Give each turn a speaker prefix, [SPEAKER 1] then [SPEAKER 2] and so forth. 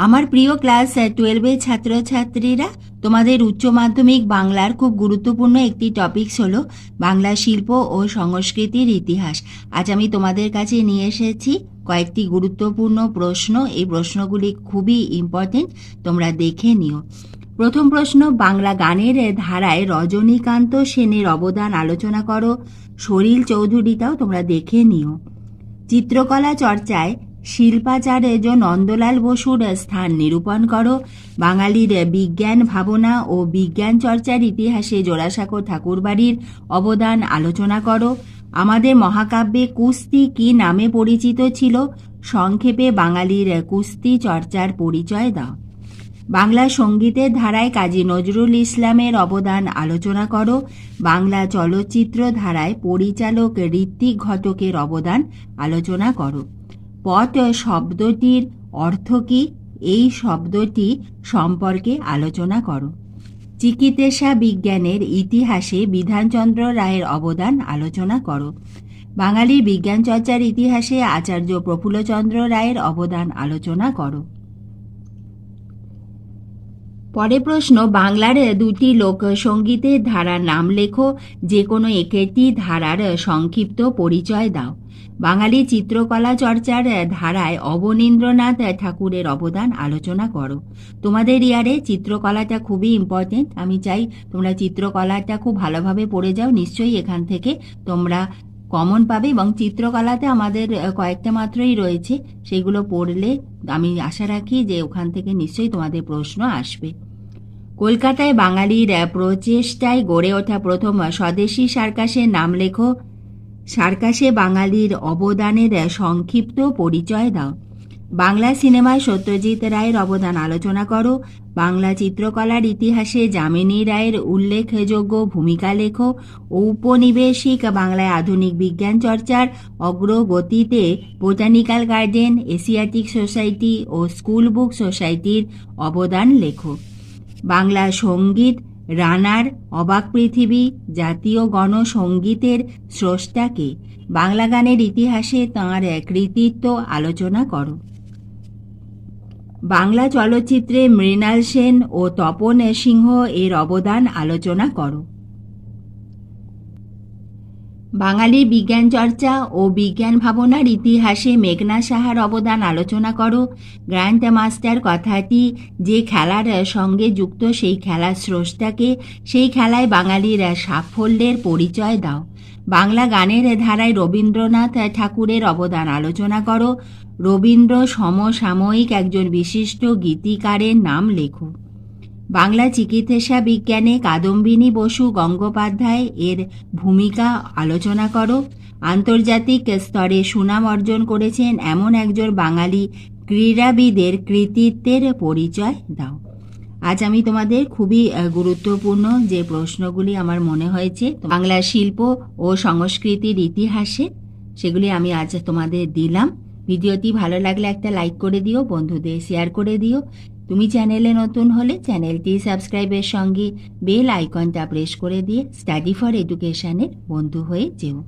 [SPEAKER 1] আমার প্রিয় ক্লাস 12-এর ছাত্রছাত্রীরা, তোমাদের উচ্চ মাধ্যমিক বাংলার খুব গুরুত্বপূর্ণ একটি টপিকস হলো বাংলা শিল্প ও সংস্কৃতির ইতিহাস। আজ আমি তোমাদের কাছে নিয়ে এসেছি কয়েকটি গুরুত্বপূর্ণ প্রশ্ন। এই প্রশ্নগুলি খুবই ইম্পর্টেন্ট, তোমরা দেখে নিও। প্রথম প্রশ্ন, বাংলা গানের ধারায় রজনীকান্ত সেনের অবদান আলোচনা করো। সলিল চৌধুরীটাও তোমরা দেখে নিও। চিত্রকলা চর্চায় শিল্পাচার্য নন্দলাল বসুর স্থান নিরূপণ করো। বাঙালির বিজ্ঞান ভাবনা ও বিজ্ঞান চর্চার ইতিহাসে জোড়াসাঁকো ঠাকুরবাড়ির অবদান আলোচনা করো। আমাদের মহাকাব্যে কুস্তি কী নামে পরিচিত ছিল? সংক্ষেপে বাঙালির কুস্তি চর্চার পরিচয় দাও। বাংলা সঙ্গীতের ধারায় কাজী নজরুল ইসলামের অবদান আলোচনা করো। বাংলা চলচ্চিত্র ধারায় পরিচালক ঋত্বিক ঘটকের অবদান আলোচনা করো। পট শব্দটির অর্থ কী? এই শব্দটি সম্পর্কে আলোচনা করো। চিকিৎসা বিজ্ঞানের ইতিহাসে বিধানচন্দ্র রায়ের অবদান আলোচনা করো। বাঙালির বিজ্ঞান চর্চার ইতিহাসে আচার্য প্রফুল্লচন্দ্র রায়ের অবদান আলোচনা করো। পরে প্রশ্ন, বাংলার দুটি লোকসঙ্গীতের ধারার নাম লেখো। যে কোনো একটি ধারার সংক্ষিপ্ত পরিচয় দাও। বাঙালি চিত্রকলা চর্চার ধারায় অবনীন্দ্রনাথ ঠাকুরের অবদান আলোচনা করো। তোমাদের ইয়ারে চিত্রকলাটা খুবই ইম্পর্টেন্ট। আমি চাই তোমরা চিত্রকলাটা খুব ভালোভাবে পড়ে যাও। নিশ্চয়ই এখান থেকে তোমরা কমন পাবে, এবং চিত্রকলাতে আমাদের কয়েকটা মাত্রই রয়েছে, সেগুলো পড়লে আমি আশা রাখি যে ওখান থেকে নিশ্চয়ই তোমাদের প্রশ্ন আসবে। কলকাতায় বাঙালির প্রচেষ্টায় গড়ে ওঠা প্রথম স্বদেশী সার্কাসের নাম লেখো। সার্কাসে বাঙালির অবদানের সংক্ষিপ্ত পরিচয় দাও। বাংলা সিনেমায় সত্যজিৎ রায়ের অবদান আলোচনা করো। বাংলা চিত্রকলার ইতিহাসে যামিনী রায়ের উল্লেখযোগ্য ভূমিকা লেখো। ঔপনিবেশিক বাংলায় আধুনিক বিজ্ঞান চর্চার অগ্রগতিতে বোটানিক্যাল গার্ডেন, এশিয়াটিক সোসাইটি ও স্কুল বুক সোসাইটির অবদান লেখো। বাংলা সঙ্গীত রানার অবাক পৃথিবী জাতীয় গণসঙ্গীতের স্রষ্টাকে। বাংলা গানের ইতিহাসে তাঁর কৃতিত্ব আলোচনা করো। বাংলা চলচ্চিত্রে মৃণাল সেন ও তপন সিংহ এর অবদান আলোচনা করো। বাঙালির বিজ্ঞান চর্চা ও বিজ্ঞান ভাবনার ইতিহাসে মেঘনা সাহার অবদান আলোচনা করো। গ্র্যান্ড মাস্টার কথাটি যে খেলার সঙ্গে যুক্ত, সেই খেলার স্রষ্টাকে। সেই খেলায় বাঙালির সাফল্যের পরিচয় দাও। বাংলা গানের ধারায় রবীন্দ্রনাথ ঠাকুরের অবদান আলোচনা করো। রবীন্দ্র সমসাময়িক একজন বিশিষ্ট গীতিকারের নাম লেখো। বাংলা চিকিৎসা বিজ্ঞানে কাদম্বিনী বসু গঙ্গোপাধ্যায় এর ভূমিকা আলোচনা করো। আন্তর্জাতিক স্তরে সুনাম অর্জন করেছেন এমন একজন বাঙালি ক্রীড়াবিদের কৃতিত্বের পরিচয় দাও। আজ আমি তোমাদের খুবই গুরুত্বপূর্ণ যে প্রশ্নগুলি আমার মনে হয়েছে বাংলা শিল্প ও সংস্কৃতির ইতিহাসে, সেগুলি আমি আজ তোমাদের দিলাম। ভিডিওটি ভালো লাগলে একটা লাইক করে দিও, বন্ধুদের শেয়ার করে দিও। তুমি চ্যানেলে নতুন হলে চ্যানেলটি সাবস্ক্রাইবের সঙ্গে বেল আইকনটা প্রেস করে দিয়ে স্টাডি ফর এডুকেশনের বন্ধু হয়ে যেও।